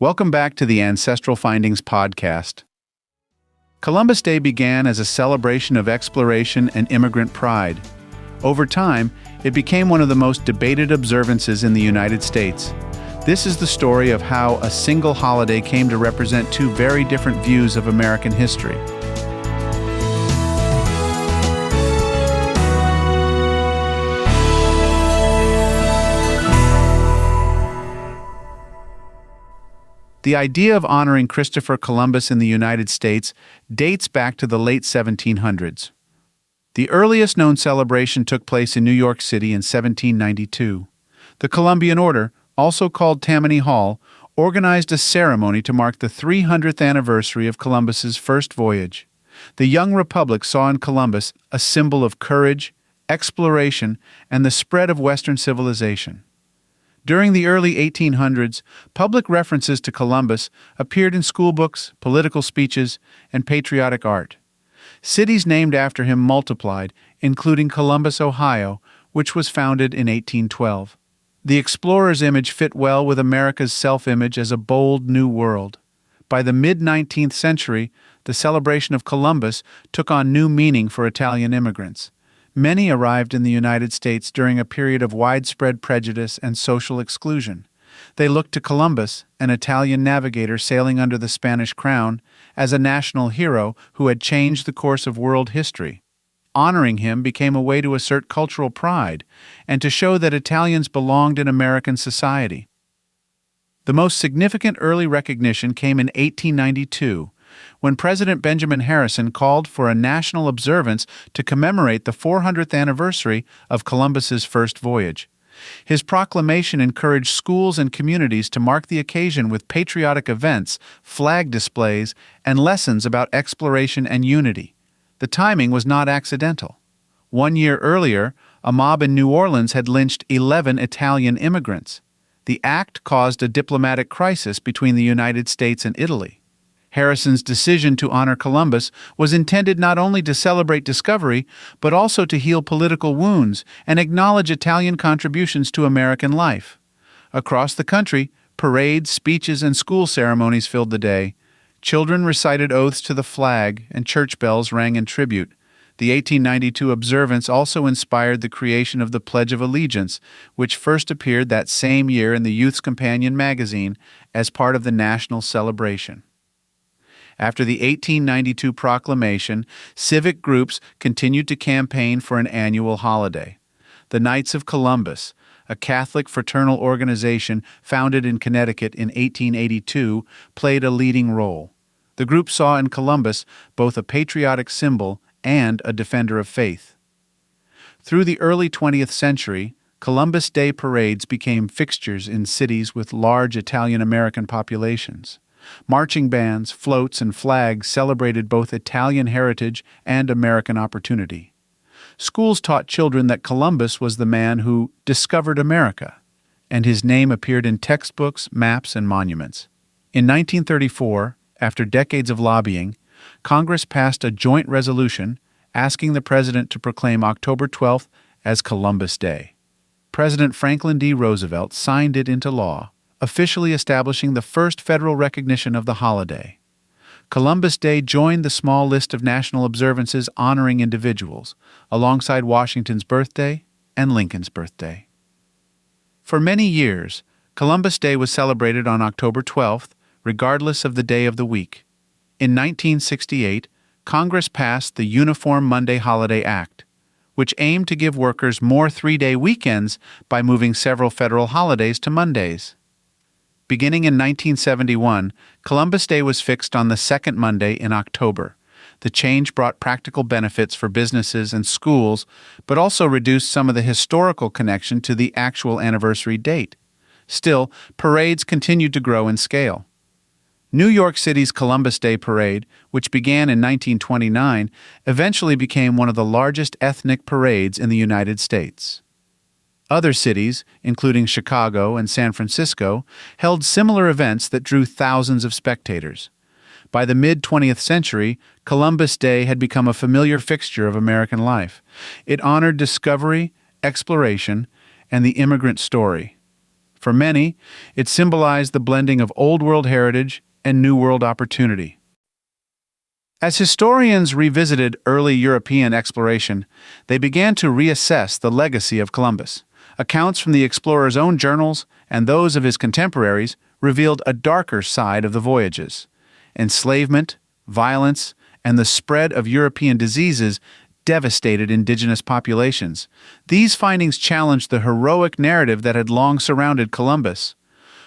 Welcome back to the Ancestral Findings podcast. Columbus Day began as a celebration of exploration and immigrant pride. Over time, it became one of the most debated observances in the United States. This is the story of how a single holiday came to represent two very different views of American history. The idea of honoring Christopher Columbus in the United States dates back to the late 1700s. The earliest known celebration took place in New York City in 1792. The Columbian Order, also called Tammany Hall, organized a ceremony to mark the 300th anniversary of Columbus's first voyage. The young republic saw in Columbus a symbol of courage, exploration, and the spread of Western civilization. During the early 1800s, public references to Columbus appeared in schoolbooks, political speeches, and patriotic art. Cities named after him multiplied, including Columbus, Ohio, which was founded in 1812. The explorer's image fit well with America's self-image as a bold new world. By the mid-19th century, the celebration of Columbus took on new meaning for Italian immigrants. Many arrived in the United States during a period of widespread prejudice and social exclusion. They looked to Columbus, an Italian navigator sailing under the Spanish crown, as a national hero who had changed the course of world history. Honoring him became a way to assert cultural pride and to show that Italians belonged in American society. The most significant early recognition came in 1892, when President Benjamin Harrison called for a national observance to commemorate the 400th anniversary of Columbus's first voyage. His proclamation encouraged schools and communities to mark the occasion with patriotic events, flag displays, and lessons about exploration and unity. The timing was not accidental. 1 year earlier, a mob in New Orleans had lynched 11 Italian immigrants. The act caused a diplomatic crisis between the United States and Italy. Harrison's decision to honor Columbus was intended not only to celebrate discovery, but also to heal political wounds and acknowledge Italian contributions to American life. Across the country, parades, speeches, and school ceremonies filled the day. Children recited oaths to the flag, and church bells rang in tribute. The 1892 observance also inspired the creation of the Pledge of Allegiance, which first appeared that same year in the Youth's Companion magazine as part of the national celebration. After the 1892 proclamation, civic groups continued to campaign for an annual holiday. The Knights of Columbus, a Catholic fraternal organization founded in Connecticut in 1882, played a leading role. The group saw in Columbus both a patriotic symbol and a defender of faith. Through the early 20th century, Columbus Day parades became fixtures in cities with large Italian-American populations. Marching bands, floats, and flags celebrated both Italian heritage and American opportunity. Schools taught children that Columbus was the man who discovered America, and his name appeared in textbooks, maps, and monuments. In 1934, after decades of lobbying, Congress passed a joint resolution asking the president to proclaim October 12th as Columbus Day. President Franklin D. Roosevelt signed it into law, officially establishing the first federal recognition of the holiday. Columbus Day joined the small list of national observances honoring individuals, alongside Washington's birthday and Lincoln's birthday. For many years, Columbus Day was celebrated on October 12th, regardless of the day of the week. In 1968, Congress passed the Uniform Monday Holiday Act, which aimed to give workers more three-day weekends by moving several federal holidays to Mondays. Beginning in 1971, Columbus Day was fixed on the second Monday in October. The change brought practical benefits for businesses and schools, but also reduced some of the historical connection to the actual anniversary date. Still, parades continued to grow in scale. New York City's Columbus Day Parade, which began in 1929, eventually became one of the largest ethnic parades in the United States. Other cities, including Chicago and San Francisco, held similar events that drew thousands of spectators. By the mid-20th century, Columbus Day had become a familiar fixture of American life. It honored discovery, exploration, and the immigrant story. For many, it symbolized the blending of Old World heritage and New World opportunity. As historians revisited early European exploration, they began to reassess the legacy of Columbus. Accounts from the explorer's own journals and those of his contemporaries revealed a darker side of the voyages. Enslavement, violence, and the spread of European diseases devastated indigenous populations. These findings challenged the heroic narrative that had long surrounded Columbus.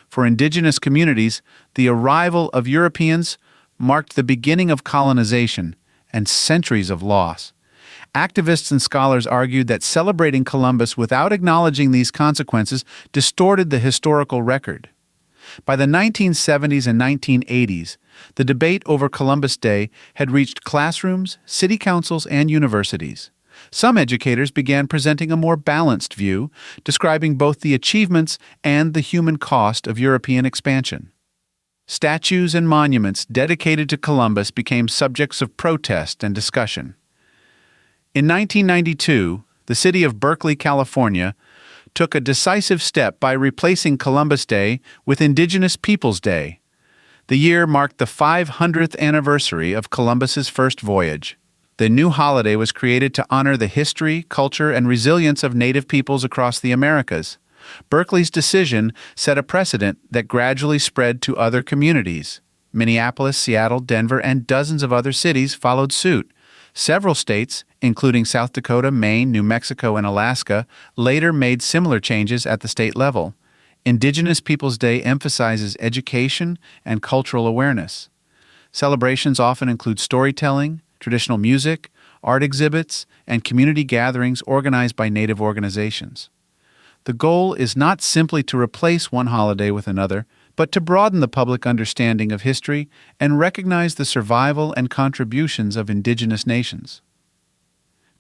For indigenous communities, the arrival of Europeans marked the beginning of colonization and centuries of loss. Activists and scholars argued that celebrating Columbus without acknowledging these consequences distorted the historical record. By the 1970s and 1980s, the debate over Columbus Day had reached classrooms, city councils, and universities. Some educators began presenting a more balanced view, describing both the achievements and the human cost of European expansion. Statues and monuments dedicated to Columbus became subjects of protest and discussion. In 1992, the city of Berkeley, California, took a decisive step by replacing Columbus Day with Indigenous Peoples Day. The year marked the 500th anniversary of Columbus's first voyage. The new holiday was created to honor the history, culture, and resilience of Native peoples across the Americas. Berkeley's decision set a precedent that gradually spread to other communities. Minneapolis, Seattle, Denver, and dozens of other cities followed suit. Several states, including South Dakota, Maine, New Mexico, and Alaska, later made similar changes at the state level. Indigenous Peoples Day emphasizes education and cultural awareness. Celebrations often include storytelling, traditional music, art exhibits, and community gatherings organized by Native organizations. The goal is not simply to replace one holiday with another, but to broaden the public understanding of history and recognize the survival and contributions of indigenous nations.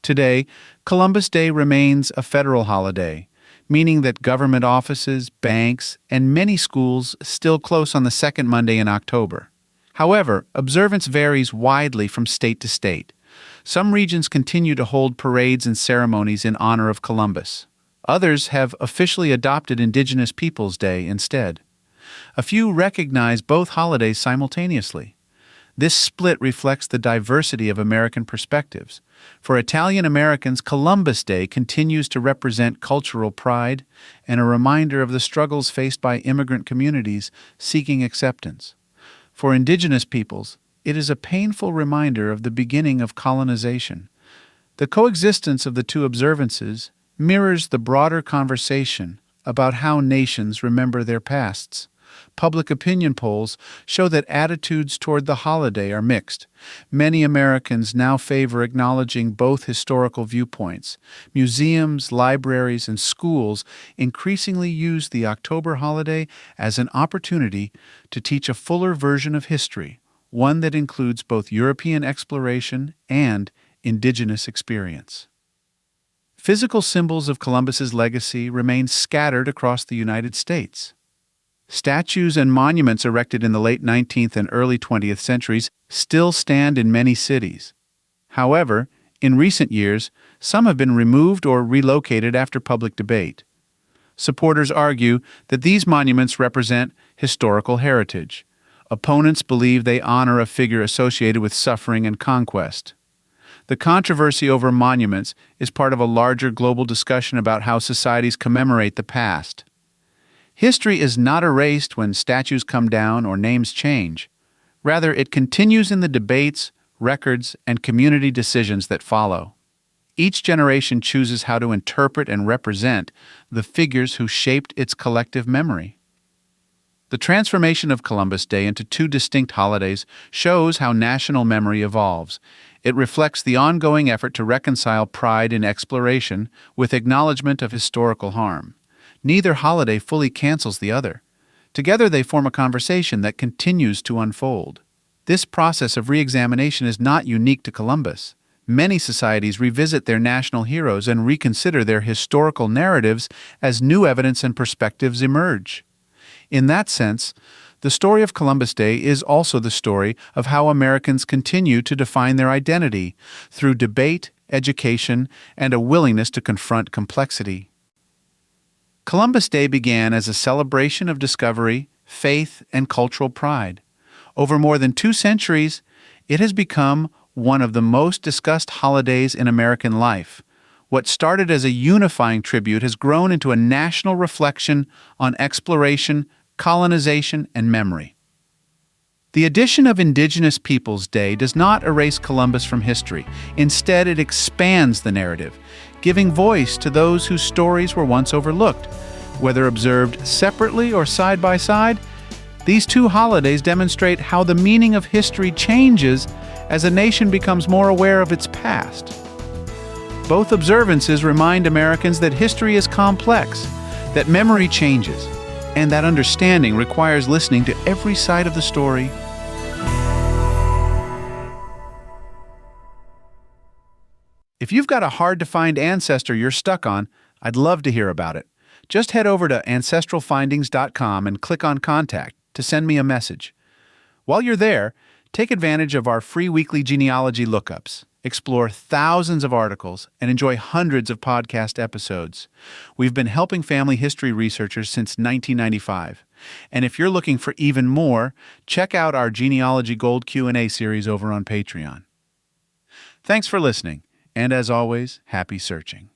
Today, Columbus Day remains a federal holiday, meaning that government offices, banks, and many schools still close on the second Monday in October. However, observance varies widely from state to state. Some regions continue to hold parades and ceremonies in honor of Columbus. Others have officially adopted Indigenous Peoples Day instead. A few recognize both holidays simultaneously. This split reflects the diversity of American perspectives. For Italian Americans, Columbus Day continues to represent cultural pride and a reminder of the struggles faced by immigrant communities seeking acceptance. For indigenous peoples, it is a painful reminder of the beginning of colonization. The coexistence of the two observances mirrors the broader conversation about how nations remember their pasts. Public opinion polls show that attitudes toward the holiday are mixed. Many Americans now favor acknowledging both historical viewpoints. Museums, libraries, and schools increasingly use the October holiday as an opportunity to teach a fuller version of history, one that includes both European exploration and indigenous experience. Physical symbols of Columbus's legacy remain scattered across the United States. Statues and monuments erected in the late 19th and early 20th centuries still stand in many cities. However, in recent years, some have been removed or relocated after public debate. Supporters argue that these monuments represent historical heritage. Opponents believe they honor a figure associated with suffering and conquest. The controversy over monuments is part of a larger global discussion about how societies commemorate the past. History is not erased when statues come down or names change. Rather, it continues in the debates, records, and community decisions that follow. Each generation chooses how to interpret and represent the figures who shaped its collective memory. The transformation of Columbus Day into two distinct holidays shows how national memory evolves. It reflects the ongoing effort to reconcile pride in exploration with acknowledgement of historical harm. Neither holiday fully cancels the other. Together they form a conversation that continues to unfold. This process of re-examination is not unique to Columbus. Many societies revisit their national heroes and reconsider their historical narratives as new evidence and perspectives emerge. In that sense, the story of Columbus Day is also the story of how Americans continue to define their identity through debate, education, and a willingness to confront complexity. Columbus Day began as a celebration of discovery, faith, and cultural pride. Over more than 2 centuries, it has become one of the most discussed holidays in American life. What started as a unifying tribute has grown into a national reflection on exploration, colonization, and memory. The addition of Indigenous Peoples Day does not erase Columbus from history. Instead, it expands the narrative, giving voice to those whose stories were once overlooked. Whether observed separately or side by side, these 2 holidays demonstrate how the meaning of history changes as a nation becomes more aware of its past. Both observances remind Americans that history is complex, that memory changes, and that understanding requires listening to every side of the story. If you've got a hard-to-find ancestor you're stuck on, I'd love to hear about it. Just head over to ancestralfindings.com and click on Contact to send me a message. While you're there, take advantage of our free weekly genealogy lookups. Explore thousands of articles and enjoy hundreds of podcast episodes. We've been helping family history researchers since 1995. And if you're looking for even more, check out our Genealogy Gold Q&A series over on Patreon. Thanks for listening, and as always, happy searching.